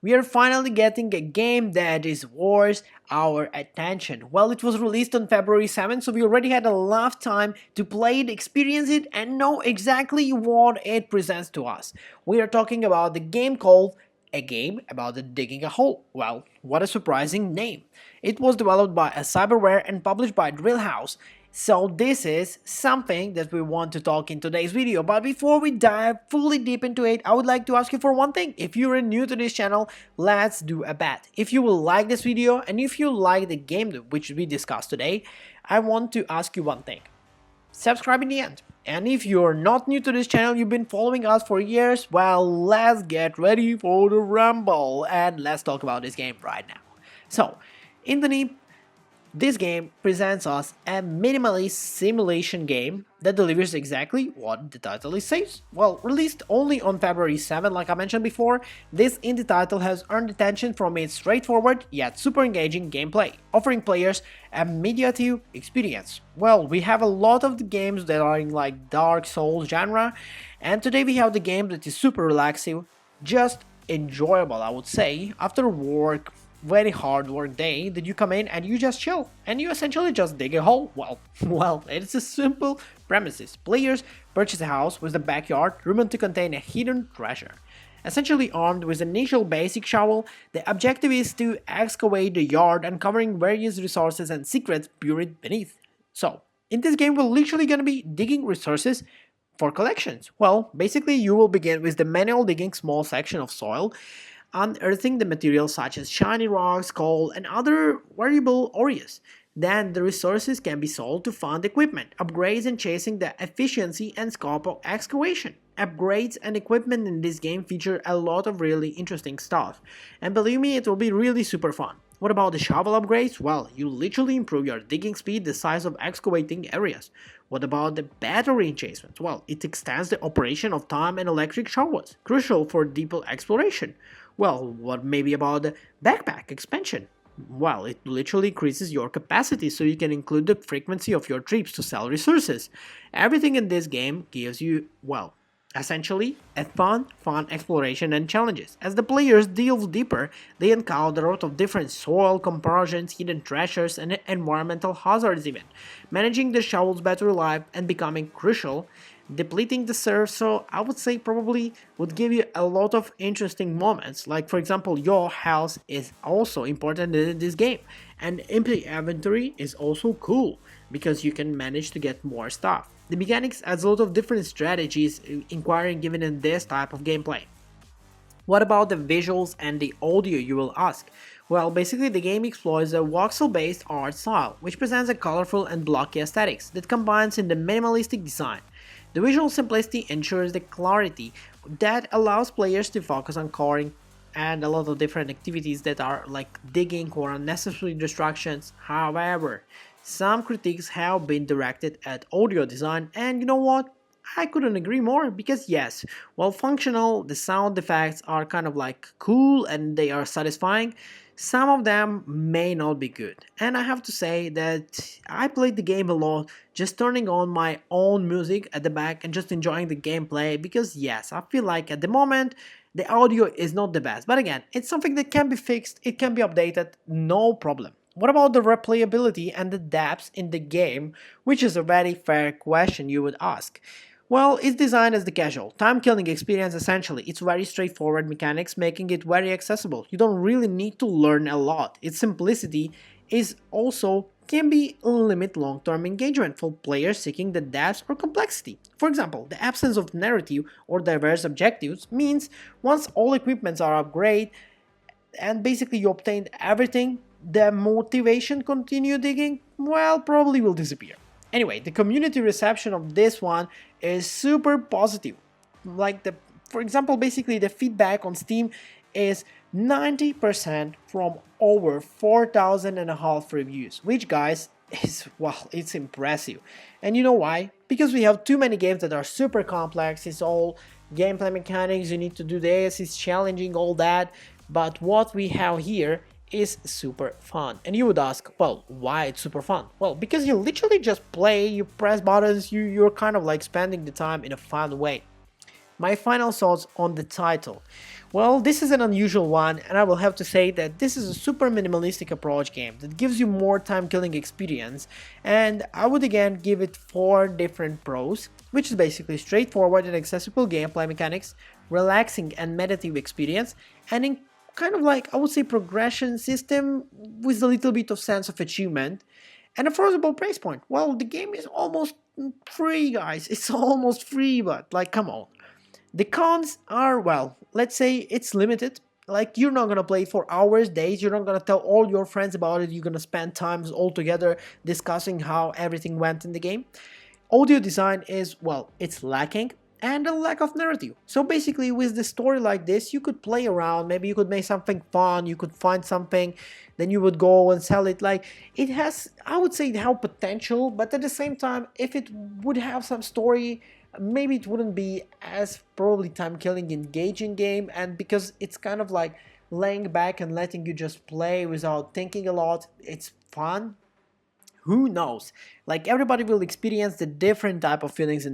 We are finally getting a game that is worth our attention. Well, it was released on February 7th, so we already had a lot of time to play it, experience it, and know exactly what it presents to us. We are talking about the game called A Game About the Digging a Hole. Well, what a surprising name. It was developed by a cyberware and published by Drillhouse. So this is something that we want to talk in today's video. But before we dive fully deep into it, I would like to ask you for one thing. If you're new to this channel, let's do a bet. If you will like this video and if you like the game which we discussed today, I want to ask you one thing. Subscribe in the end. And if you're not new to this channel, you've been following us for years, well, let's get ready for the rumble and let's talk about this game right now. So, in the name, this game presents us a minimalist simulation game that delivers exactly what the title says. Well, released only on February 7, like I mentioned before, this indie title has earned attention from its straightforward yet super engaging gameplay, offering players a meditative experience. Well, we have a lot of the games that are in like Dark Souls genre, and today we have the game that is super relaxing, just enjoyable, I would say, after work, very hard work day that you come in and you just chill and you essentially just dig a hole. Well, it's a simple premises. Players purchase a house with a backyard rumored to contain a hidden treasure. Essentially armed with an initial basic shovel, the objective is to excavate the yard, uncovering various resources and secrets buried beneath. So, in this game we're literally gonna be digging resources for collections. Well, basically you will begin with the manual digging small section of soil, unearthing the materials such as shiny rocks, coal, and other variable areas. Then the resources can be sold to fund equipment, upgrades, and chasing the efficiency and scope of excavation. Upgrades and equipment in this game feature a lot of really interesting stuff, and believe me, it will be really super fun. What about the shovel upgrades? Well, you literally improve your digging speed, the size of excavating areas. What about the battery enchantment? Well, it extends the operation of time and electric shovels, crucial for deeper exploration. Well, what maybe about the backpack expansion? Well, it literally increases your capacity so you can include the frequency of your trips to sell resources. Everything in this game gives you, well, essentially a fun exploration and challenges. As the players delve deeper, they encounter a lot of different soil compositions, hidden treasures, and environmental hazards even. Managing the shovel's battery life and becoming crucial, depleting the serve, so I would say probably would give you a lot of interesting moments. Like for example, your health is also important in this game, and empty inventory is also cool because you can manage to get more stuff. The mechanics adds a lot of different strategies inquiring given in this type of gameplay. What about the visuals and the audio, you will ask? Well, basically the game explores a voxel-based art style, which presents a colorful and blocky aesthetics that combines in the minimalistic design. The visual simplicity ensures the clarity that allows players to focus on coring and a lot of different activities that are like digging or unnecessary distractions. However, some critiques have been directed at audio design, and you know what? I couldn't agree more because yes, while functional, the sound effects are kind of like cool and they are satisfying, some of them may not be good. And I have to say that I played the game a lot just turning on my own music at the back and just enjoying the gameplay because yes, I feel like at the moment the audio is not the best. But again, it's something that can be fixed, it can be updated, no problem. What about the replayability and the depths in the game, which is a very fair question you would ask. Well, it's designed as the casual, time-killing experience essentially. It's very straightforward mechanics, making it very accessible. You don't really need to learn a lot. Its simplicity is also can be limit long-term engagement for players seeking the depth or complexity. For example, the absence of narrative or diverse objectives means once all equipments are upgraded and basically you obtained everything, the motivation to continue digging, well, probably will disappear. Anyway, the community reception of this one is super positive. Like for example, basically the feedback on Steam is 90% from over 4,000 and a half reviews, which guys is, well, it's impressive. And you know why? Because we have too many games that are super complex, it's all gameplay mechanics, you need to do this, it's challenging, all that. But what we have here is super fun. And you would ask, well, why it's super fun? Well, because you literally just play, you press buttons, you're kind of like spending the time in a fun way. My final thoughts on the title. Well, this is an unusual one, and I will have to say that this is a super minimalistic approach game that gives you more time killing experience, and I would again give it 4 different pros, which is basically straightforward and accessible gameplay mechanics, relaxing and meditative experience, and in kind of like, I would say, progression system with a little bit of sense of achievement, and affordable price point. Well, the game is almost free, guys. It's almost free, but like, come on. The cons are, well, let's say it's limited. Like, you're not gonna play it for hours, days. You're not gonna tell all your friends about it. You're gonna spend times all together discussing how everything went in the game. Audio design is, well, it's lacking, and a lack of narrative. So basically, with the story like this, you could play around, maybe you could make something fun, you could find something, then you would go and sell it. Like, it has, I would say, it has potential, but at the same time, if it would have some story, maybe it wouldn't be as probably time killing engaging game, and because it's kind of like laying back and letting you just play without thinking a lot, it's fun. Who knows? Like, everybody will experience the different type of feelings in